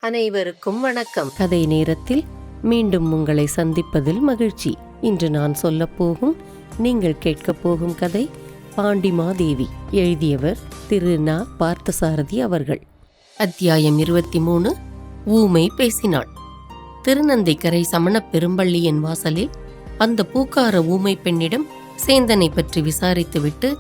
அனைவருக்கும் வணக்கம். கதை நேரத்தில் மீண்டும் உங்களை சந்திப்பதில் மகிழ்ச்சி. இன்று நான் சொல்லப்போகும் நீங்கள் கேட்கப் போகும் கதை பாண்டிமாதேவி. எழுதியவர் திரு ந. பார்த்தசாரதி அவர்கள். அத்தியாயம் 23. ஊமை பேசினாள். திருநந்தைக்கரை சமணப் பெரும்பள்ளியின் வாசலில் அந்த பூக்கார ஊமை பெண்ணிடம் சேந்தனை பற்றி விசாரித்துவிட்டு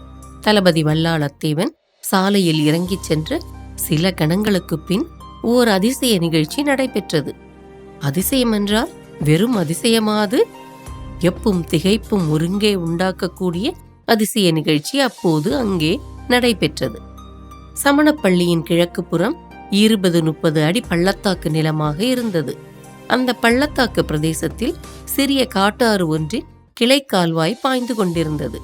தளபதி வல்லாளத்தேவன் சாலையில் இறங்கிச் சென்று சில கணங்களுக்குப் பின் ஓர் அதிசய நிகழ்ச்சி நடைபெற்றது. அதிசயம் என்றால் வெறும் அதிசயமாது, எப்பும் திகைப்பும் ஒருங்கே உண்டாக்கக்கூடிய அதிசய நிகழ்ச்சி அப்போது அங்கே நடைபெற்றது. சமணப்பள்ளியின் கிழக்கு புறம் 20-30 அடி பள்ளத்தாக்கு நிலமாக இருந்தது. அந்த பள்ளத்தாக்கு பிரதேசத்தில் சிறிய காட்டாறு ஒன்றின் கிளை கால்வாய் பாய்ந்து கொண்டிருந்தது.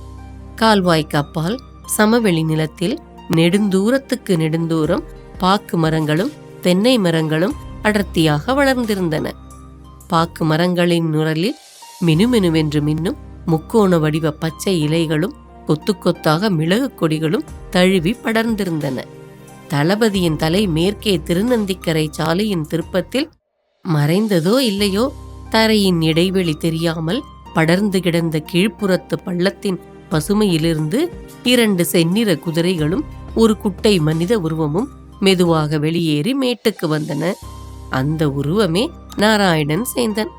கால்வாய்க்கு அப்பால் சமவெளி நிலத்தில் நெடுந்தூரத்துக்கு நெடுந்தூரம் பாக்கு மரங்களும் தென்னை மரங்களும் அடர்த்தியாக வளர்ந்திருந்தன. பாக்கு மரங்களின் நுரலில் மினுமினுவென்று மின்னும் முக்கோண வடிவ பச்சை இலைகளும் கொத்து கொத்தாக மிளகு கொடிகளும் தழுவி படர்ந்திருந்தன. தளபதியின் தலை மேற்கே திருநந்திக்கரை சாலையின் திருப்பத்தில் மறைந்ததோ இல்லையோ தரையின் இடைவெளி தெரியாமல் படர்ந்து கிடந்த கீழ்ப்புறத்து பள்ளத்தின் பசுமையிலிருந்து 2 செந்நிற குதிரைகளும் ஒரு குட்டை மனித உருவமும் மெதுவாக வெளியேறி மேட்டுக்கு வந்தன. அந்த உருவமே நாராயணன் சேந்தன்.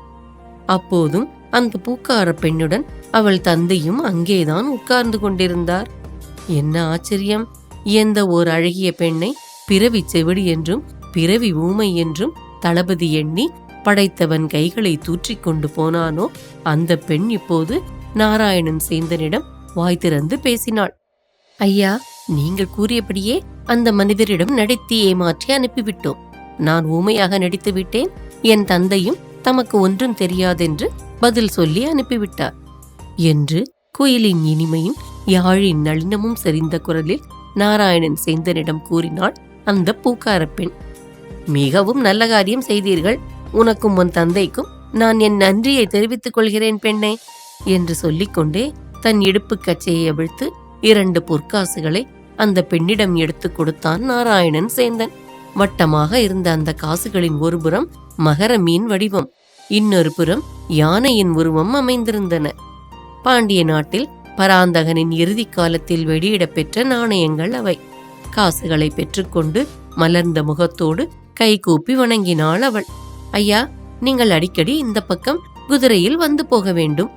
அப்போதும் அந்த பூக்கார பெண்ணுடன் அவள் தந்தையும் அங்கேதான் உட்கார்ந்து கொண்டிருந்தார். என்ன ஆச்சரியம்! எந்த ஓர் அழகிய பெண்ணை பிறவி செவிடி என்றும் பிறவி ஊமை என்றும் தளபதி எண்ணி படைத்தவன் கைகளை தூற்றிக் கொண்டு போனானோ அந்த பெண் இப்போது நாராயணன் சேந்தனிடம் வாய் திறந்து பேசினாள். ஐயா, நீங்கள் கூறியபடியே அந்த மனிதரிடம் நடித்து ஏமாற்றி அனுப்பிவிட்டோம். நான் ஊமையாக நடித்து விட்டேன். என் தந்தையும் தமக்கு ஒன்றும் தெரியாதென்று பதில் சொல்லி அனுப்பிவிட்டார் என்று குயிலின் இனிமையும் யாழின் நளினமும் செறிந்த குரலில் நாராயணன் சேந்தனிடம் கூறினாள் அந்த பூக்கார பெண். மிகவும் நல்ல காரியம் செய்தீர்கள். உனக்கும் உன் தந்தைக்கும் நான் என் நன்றியை தெரிவித்துக் கொள்கிறேன் பெண்ணே என்று சொல்லிக்கொண்டே தன் இடுப்பு கச்சையை அவிழ்த்து 2 பொற்காசுகளை அந்த பெண்ணிடம் எடுத்து கொடுத்தான் நாராயணன் சேந்தன். வட்டமாக இருந்த அந்த காசுகளின் ஒரு புறம் மகர மீன் வடிவம், இன்னொரு புறம் யானையின் உருவம் அமைந்திருந்தன. பாண்டிய நாட்டில் பராந்தகனின் இறுதி காலத்தில் வெளியிடப்பெற்ற நாணயங்கள் அவை. காசுகளை பெற்றுக்கொண்டு மலர்ந்த முகத்தோடு கைகூப்பி வணங்கினாள் அவள். ஐயா, நீங்கள் அடிக்கடி இந்த பக்கம் குதிரையில் வந்து போக வேண்டும்.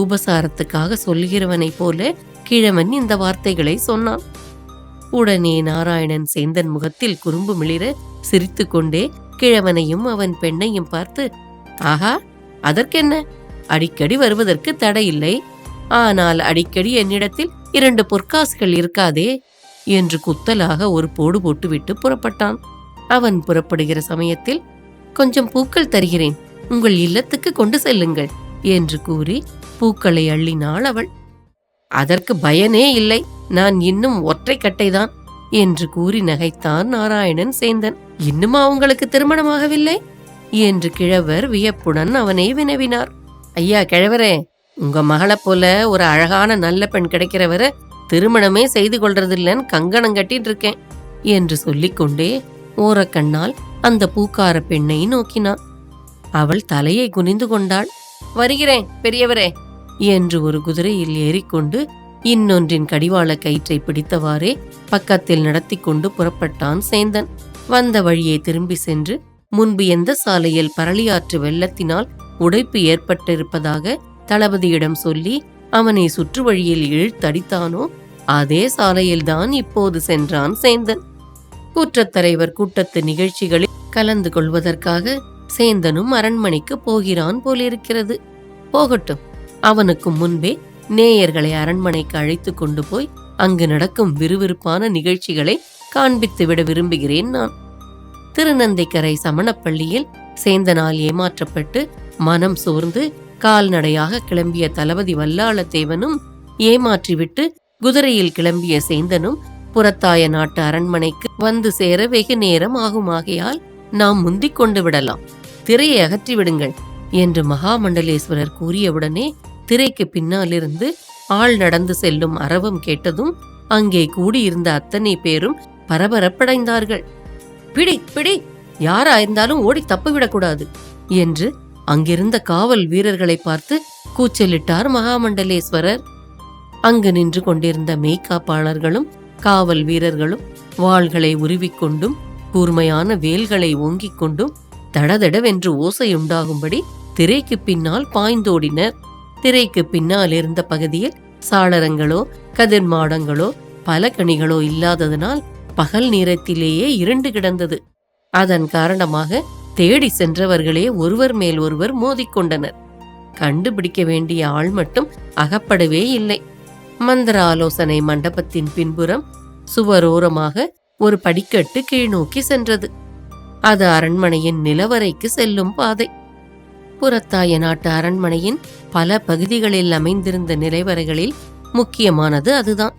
உபசாரத்துக்காக சொல்கிறவனைப் போல கிழவன் இந்த வார்த்தைகளை சொன்னான். உடனே நாராயணன் சேந்தன் முகத்தில் குறும்பு மிளிர சிரித்து கொண்டே கிழவனையும் அவன் பெண்ணையும் பார்த்து, ஆஹா, அதற்கென்ன? அடிக்கடி வருவதற்கு தடையில்லை. ஆனால் அடிக்கடி என்னிடத்தில் 2 பொற்காசுகள் இருக்காதே என்று குத்தலாக ஒரு போடு போட்டுவிட்டு புறப்பட்டான். அவன் புறப்படுகிற சமயத்தில், கொஞ்சம் பூக்கள் தருகிறேன், உங்கள் இல்லத்துக்கு கொண்டு செல்லுங்கள் என்று கூறி பூக்களை அள்ளினாள் அவள். அதற்கு பயனே இல்லை, நான் இன்னும் ஒற்றை கட்டைதான் என்று கூறி நகைத்தான் நாராயணன் சேந்தன். இன்னுமா உங்களுக்கு திருமணமாகவில்லை என்று கிழவர் வியப்புடன் அவனை வினவினார். ஐயா கிழவரே, உங்க மகளை போல ஒரு அழகான நல்ல பெண் கிடைக்கிறவரை திருமணமே செய்து கொள்றதில்லன்னு கங்கணம் கட்டிட்டு இருக்கேன் என்று சொல்லிக்கொண்டே ஓரக்கண்ணால் அந்த பூக்கார பெண்ணை நோக்கினான். அவள் தலையை குனிந்து கொண்டாள். வருகிறேன் பெரியவரே என்று ஒரு குதிரையில் ஏறிக்கொண்டு இன்னொன்றின் கடிவாள கயிற்றை பிடித்தவாறே பக்கத்தில் நடத்தி கொண்டு புறப்பட்டான் சேந்தன். வந்த வழியை திரும்பி சென்று முன்பு எந்த சாலையில் பரளியாற்று வெள்ளத்தினால் உடைப்பு ஏற்பட்டிருப்பதாக தளபதியிடம் சொல்லி அவனை சுற்று வழியில் இழுத்தடித்தானோ அதே சாலையில்தான் இப்போது சென்றான் சேந்தன். கூற்றத்தலைவர் கூட்டத்து நிகழ்ச்சிகளில் கலந்து கொள்வதற்காக சேந்தனும் அரண்மனைக்கு போகிறான் போலிருக்கிறது. போகட்டும், அவனுக்கு முன்பே நேயர்களை அரண்மனைக்கு அழைத்து கொண்டு போய் அங்கு நடக்கும் விறுவிறுப்பான நிகழ்ச்சிகளை காண்பித்துவிட விரும்புகிறேன் நான். திருநந்தைக்கரை சமணப்பள்ளியில் சேந்தனால் ஏமாற்றப்பட்டு மனம் சோர்ந்து கால்நடையாக கிளம்பிய தளபதி வல்லாளத்தேவனும் ஏமாற்றிவிட்டு குதிரையில் கிளம்பிய சேந்தனும் புறத்தாய நாட்டு அரண்மனைக்கு வந்து சேர வெகு நேரம் ஆகுமாகையால் நாம் முந்திக் கொண்டு விடலாம், திரையை அகற்றி விடுங்கள் என்று மகாமண்டலேஸ்வரர் கூறியவுடனே திரைக்கு பின்னாலிருந்து ஆள் நடந்து செல்லும் அரவம் கேட்டதும் அங்கே கூடியிருந்த அத்தனை பேரும் பரபரப்படைந்தார்கள். பிடி பிடி யாராயிருந்தாலும் ஓடி தப்பிவிடக்கூடாது என்று அங்கிருந்த காவல் வீரர்களை பார்த்து கூச்சலிட்டார் மகாமண்டலேஸ்வரர். அங்கு நின்று கொண்டிருந்த மெய்காப்பாளர்களும் காவல் வீரர்களும் வாள்களை உருவிக்கொண்டும் கூர்மையான வேல்களை ஓங்கிக் கொண்டும் தடதடவென்று ஓசையுண்டாகும்படி திரைக்கு பின்னால் பாய்ந்தோடினர். திரைக்கு பின்னால் இருந்த பகுதியில் சாளரங்களோ கதிர்மாடங்களோ பலகணிகளோ இல்லாததனால் பகல் நேரத்திலேயே இருண்டு கிடந்தது. அதன் காரணமாக தேடி சென்றவர்களே ஒருவர் மேல் ஒருவர் மோதிக்கொண்டனர். கண்டுபிடிக்க வேண்டிய ஆள் மட்டும் அகப்படவே இல்லை. மந்திர ஆலோசனை மண்டபத்தின் பின்புறம் சுவரோரமாக ஒரு படிக்கட்டு கீழ்நோக்கி சென்றது. அது அரண்மனையின் நிலவறைக்கு செல்லும் பாதை. புறத்தாய நாட்டு அரண்மனையின் பல பகுதிகளில் அமைந்திருந்த நிலைவறைகளில் முக்கியமானது அதுதான்.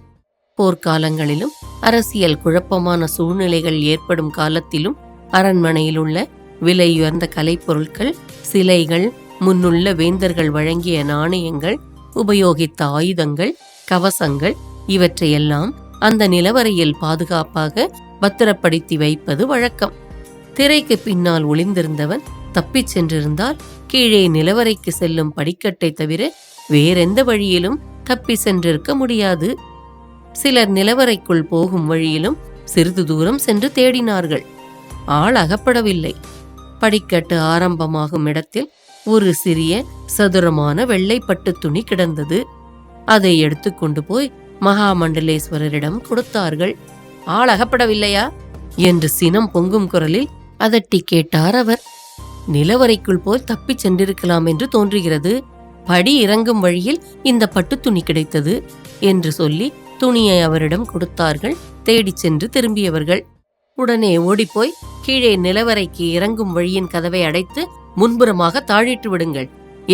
போர்க்காலங்களிலும் அரசியல் குழப்பமான சூழ்நிலைகள் ஏற்படும் காலத்திலும் அரண்மனையில் உள்ள விலையுயர்ந்த கலைப்பொருட்கள், சிலைகள், முன்னுள்ள வேந்தர்கள் வழங்கிய நாணயங்கள், உபயோகித்த ஆயுதங்கள், கவசங்கள் இவற்றையெல்லாம் அந்த நிலவறையில் பாதுகாப்பாக பத்திரப்படுத்தி வைப்பது வழக்கம். திரைக்கு பின்னால் ஒளிந்திருந்தவன் தப்பிச் சென்றிருந்தால் கீழே நிலவறைக்கு செல்லும் படிக்கட்டை தவிர வேறெந்த வழியிலும் தப்பி சென்றிருக்க முடியாது. சிலர் நிலவறைக்குள் போகும் வழியிலும் சிறிது தூரம் சென்று தேடினார்கள். ஆள் அகப்படவில்லை. படிக்கட்டு ஆரம்பமாகும் இடத்தில் ஒரு சிறிய சதுரமான வெள்ளைப்பட்டு துணி கிடந்தது. அதை எடுத்துக்கொண்டு போய் மகாமண்டலேஸ்வரரிடம் கொடுத்தார்கள். ஆள் அகப்படவில்லையா என்று சினம் பொங்கும் குரலில் அதட்டி கேட்டார் அவர். நிலவறைக்குள் போய் தப்பிச் சென்றிருக்கலாம் என்று தோன்றுகிறது. படி இறங்கும் வழியில் இந்த பட்டு துணி கிடைத்தது என்று சொல்லி துணியை அவரிடம் கொடுத்தார்கள். தேடிச் சென்று திரும்பியவர்கள் உடனே ஓடிப்போய் கீழே நிலவறைக்கு இறங்கும் வழியின் கதவை அடைத்து முன்புறமாக தாழிட்டு விடுங்கள்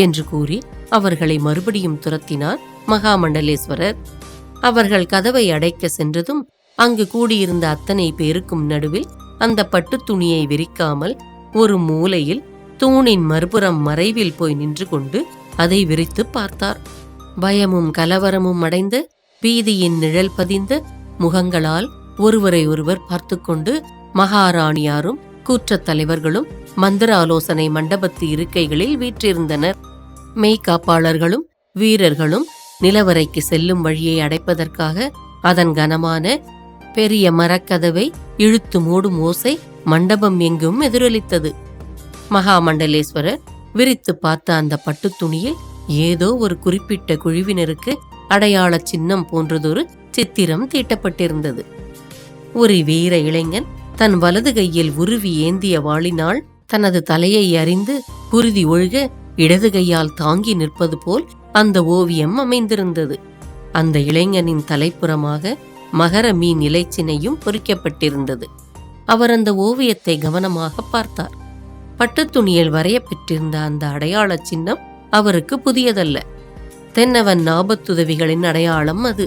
என்று கூறி அவர்களை மறுபடியும் துரத்தினார் மகாமண்டலேஸ்வரர். அவர்கள் கதவை அடைக்க சென்றதும் அங்கு கூடியிருந்த அத்தனை பேருக்கும் நடுவில் அந்த பட்டு துணியை விரிக்காமல் ஒரு மூலையில் தூணின் மறுபுறம் மறைவில் போய் நின்று கொண்டு அதை விரித்து பார்த்தார். பயமும் கலவரமும் அடைந்து பீதியின் நிழல் பதிந்த முகங்களால் ஒருவரை ஒருவர் பார்த்து கொண்டு மகாராணியாரும் கூற்றத் தலைவர்களும் மந்திர ஆலோசனை மண்டபத்து இருக்கைகளில் வீற்றிருந்தனர். மெய்காப்பாளர்களும் வீரர்களும் நிலவறைக்கு செல்லும் வழியை அடைப்பதற்காக அதன் கனமான பெரிய மரக்கதவை இழுத்து மூடும் ஓசை மண்டபம் எங்கும் எதிரொலித்தது. மகாமண்டலேஸ்வரர் விரித்து பார்த்த அந்த பட்டு துணியில் ஏதோ ஒரு குறிப்பிட்ட குழுவினருக்கு அடையாள சின்னம் போன்றதொரு சித்திரம் தீட்டப்பட்டிருந்தது. ஒரு வீர இளைஞன் தன் வலது கையில் உருவி ஏந்திய வாளினால் தனது தலையை அறிந்து குருதி ஒழுக இடது கையால் தாங்கி நிற்பது போல் அந்த ஓவியம் அமைந்திருந்தது. அந்த இளைஞனின் தலைப்புறமாக மகர மீன் இலைச்சினையும் பொறிக்கப்பட்டிருந்தது. அவர் அந்த ஓவியத்தை கவனமாக பார்த்தார். பட்டுத்துணியில் வரையப்பெற்றிருந்த அந்த அடையாள சின்னம் அவருக்கு புதியதல்ல. தென்னவன் ஆபத்துதவிகளின் அடையாளம் அது.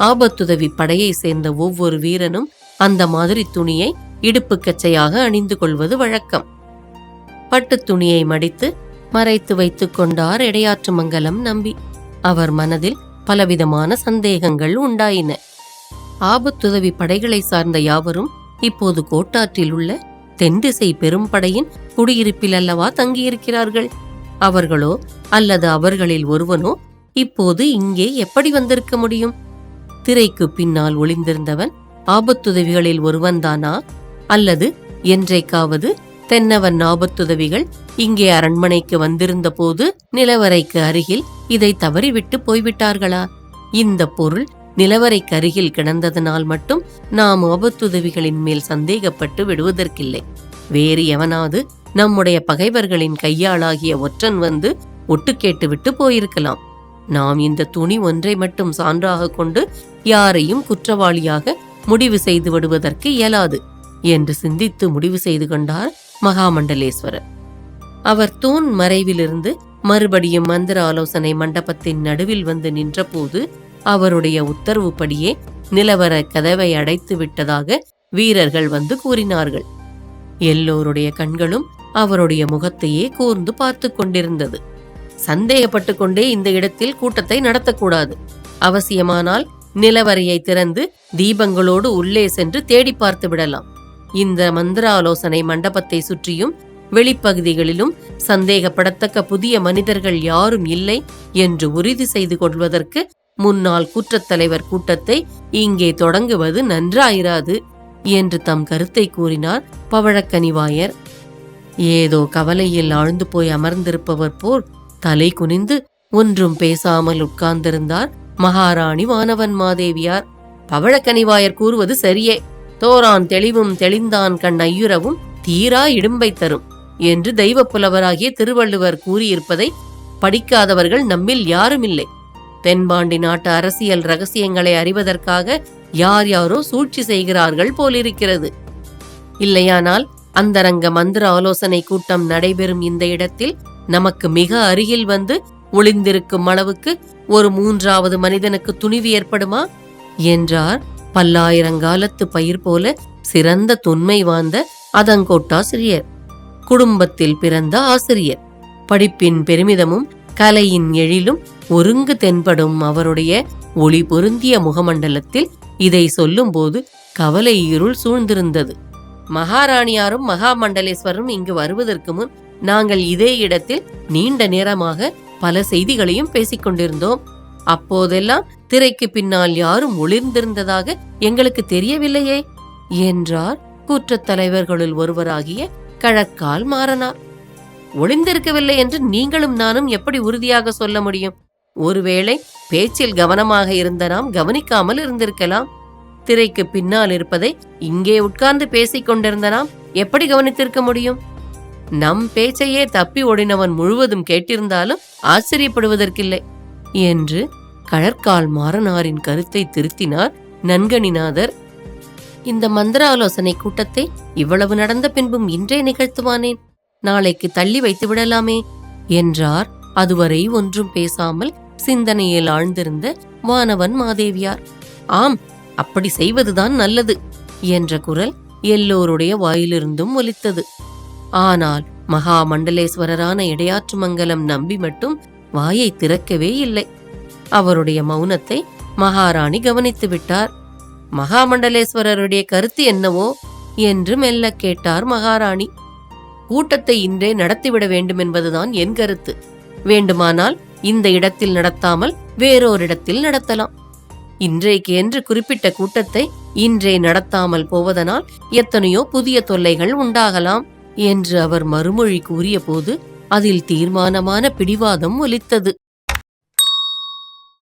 ஆபத்துதவி படையை சேர்ந்த ஒவ்வொரு வீரனும் அந்த மாதிரி துணியை இடுப்பு கச்சையாக அணிந்து கொள்வது வழக்கம். பட்டுத் துணியை மடித்து மறைத்து வைத்துக் கொண்டார் இடையாற்று மங்கலம் நம்பி. அவர் மனதில் பலவிதமான சந்தேகங்கள் உண்டாயின. ஆபத்துதவி படைகளை சார்ந்த யாவரும் இப்போது கோட்டாற்றில் உள்ள தென்திசை பெரும்படையின் குடியிருப்பில் அல்லவா தங்கியிருக்கிறார்கள். அவர்களோ அல்லது அவர்களில் ஒருவனோ இப்போது இங்கே எப்படி வந்திருக்க முடியும்? திரைக்கு பின்னால் ஒளிந்திருந்தவன் ஆபத்துதவிகளில் ஒருவன்தானா? அல்லது என்றைக்காவது தென்னவன் ஆபத்துதவிகள் இங்கே அரண்மனைக்கு வந்திருந்த போது நிலவறைக்கு அருகில் இதை தவறிவிட்டு போய்விட்டார்களா? இந்த பொருள் நிலவறைக்கு அருகில் கிடந்ததனால் மட்டும் நாம் ஆபத்துதவிகளின் மேல் சந்தேகப்பட்டு விடுவதற்கில்லை. வேறு எவனாவது நம்முடைய பகைவர்களின் கையாளாகிய ஒற்றன் வந்து ஒட்டு கேட்டுவிட்டு போயிருக்கலாம். நாம் இந்த துணி ஒன்றை மட்டும் சான்றாக கொண்டு யாரையும் குற்றவாளியாக முடிவு செய்து விடுவதற்கு இயலாது என்று சிந்தித்து முடிவு செய்து கொண்டார் மகாமண்டலேஸ்வரர். அவர் தூண் மறைவிலிருந்து மறுபடியும் மந்திர ஆலோசனை மண்டபத்தின் நடுவில் வந்து நின்றபோது அவருடைய உத்தரவுப்படியே நிலவர கதவை அடைத்து விட்டதாக வீரர்கள் வந்து கூறினார்கள். எல்லோருடைய கண்களும் அவருடைய முகத்தையே கூர்ந்து பார்த்து கொண்டிருந்தது. சந்தேகப்பட்டு கொண்டே இந்த இடத்தில் கூட்டத்தை நடத்தக்கூடாது. அவசியமானால் நிலவரையை திறந்து தீபங்களோடு உள்ளே சென்று தேடி பார்த்து விடலாம். இந்த மந்திர ஆலோசனை மண்டபத்தை சுற்றியும் வெளிப்பகுதிகளிலும் சந்தேகப்படத்தக்க புதிய மனிதர்கள் யாரும் இல்லை என்று உறுதி செய்து கொள்வதற்கு முன்னாள் குற்றத்தலைவர் கூட்டத்தை இங்கே தொடங்குவது நன்றாயிராது என்று தம் கருத்தை கூறினார் பவழக்கனிவாயர். ஏதோ கவலையில் ஆழ்ந்து போய் அமர்ந்திருப்பவர் போல் தலை குனிந்து ஒன்றும் பேசாமல் உட்கார்ந்திருந்தார் மகாராணி வானவன் மாதேவியார். பவழக்கனிவாயர் கூறுவது சரியே, தோரான் தெளிவும் தெளிந்தான் கண் ஐயுறவும் தீரா இடும்பை தரும் என்று தெய்வ புலவராகிய திருவள்ளுவர் கூறியிருப்பதை படிக்காதவர்கள் நம்மில் யாருமில்லை. தென்பாண்டி நாட்டு அரசியல் ரகசியங்களை அறிவதற்காக யார் யாரோ சூழ்ச்சி செய்கிறார்கள் போலிருக்கிறது. இல்லையானால் அந்தரங்க மந்திர ஆலோசனை கூட்டம் நடைபெறும் இந்த இடத்தில் நமக்கு மிக அருகில் வந்து ஒளிந்திருக்கும் அளவுக்கு ஒரு மூன்றாவது மனிதனுக்கு துணிவு ஏற்படுமா என்றார் பல்லாயிரங்காலத்து பயிர் போல சிறந்த தொன்மை வாய்ந்த அதங்கோட்டாசிரியர். குடும்பத்தில் பிறந்த ஆசிரியர். படிப்பின் பெருமிதமும் கலையின் எழிலும் ஒருங்கு தென்படும் அவருடைய ஒளி பொருந்திய முகமண்டலத்தில் இதை சொல்லும்போது கவலை இருள் சூழ்ந்திருந்தது. மகாராணியாரும் மகாமண்டலேஸ்வரரும் இங்கு வருவதற்கு முன் நாங்கள் இதே இடத்தில் நீண்ட நேரமாக பல செய்திகளையும் பேசிக் கொண்டிருந்தோம். அப்போதெல்லாம் திரைக்கு பின்னால் யாரும் ஒளிர்ந்திருந்ததாக எங்களுக்கு தெரியவில்லையே என்றார் கூற்றத்தலைவர்களுள் ஒருவராகிய கழக்கால் மாறனார். ஒளிந்திருக்கவில்லை என்று நீங்களும் நானும் எப்படி உறுதியாக சொல்ல முடியும்? ஒருவேளை பேச்சில் கவனமாக இருந்த நாம் கவனிக்காமல் இருந்திருக்கலாம். திரைக்கு பின்னால் இருப்பதை இங்கே உட்கார்ந்து பேசிக் கொண்டிருந்த நாம் எப்படி கவனித்திருக்க முடியும்? நம் பேச்சையே தப்பி ஓடினவன் முழுவதும் கேட்டிருந்தாலும் ஆச்சரியப்படுவதற்கில்லை என்று கழற்கால் மாறனாரின் கருத்தை திருத்தினார் நன்கணிநாதர். இந்த மந்திர ஆலோசனை கூட்டத்தை இவ்வளவு நடந்த பின்பும் இன்றே நிகழ்த்துவானேன், நாளைக்கு தள்ளி வைத்து விடலாமே என்றார் அதுவரை ஒன்றும் பேசாமல் சிந்தனையில் ஆழ்ந்திருந்த வானவன் மாதேவியார். ஆம், அப்படி செய்வதுதான் நல்லது என்ற குரல் எல்லோருடைய வாயிலிருந்தும் ஒலித்தது. ஆனால் மகாமண்டலேஸ்வரரான இடையாற்றுமங்கலம் நம்பி மட்டும் வாயை திறக்கவே இல்லை. அவருடைய மௌனத்தை மகாராணி கவனித்து விட்டார். மகாமண்டலேஸ்வரருடைய கருத்து என்னவோ என்று மெல்ல கேட்டார் மகாராணி. கூட்டத்தை இன்றே நடத்திவிட வேண்டும் என்பதுதான் என் கருத்து. வேண்டுமானால் இந்த இடத்தில் நடத்தாமல் வேறோரிடத்தில் நடத்தலாம். இன்றைக்கு என்று குறிப்பிட்ட கூட்டத்தை இன்றே நடத்தாமல் போவதனால் எத்தனையோ புதிய தொல்லைகள் உண்டாகலாம் என்று அவர் மறுமொழி கூறிய போது அதில் தீர்மானமான பிடிவாதம் ஒலித்தது.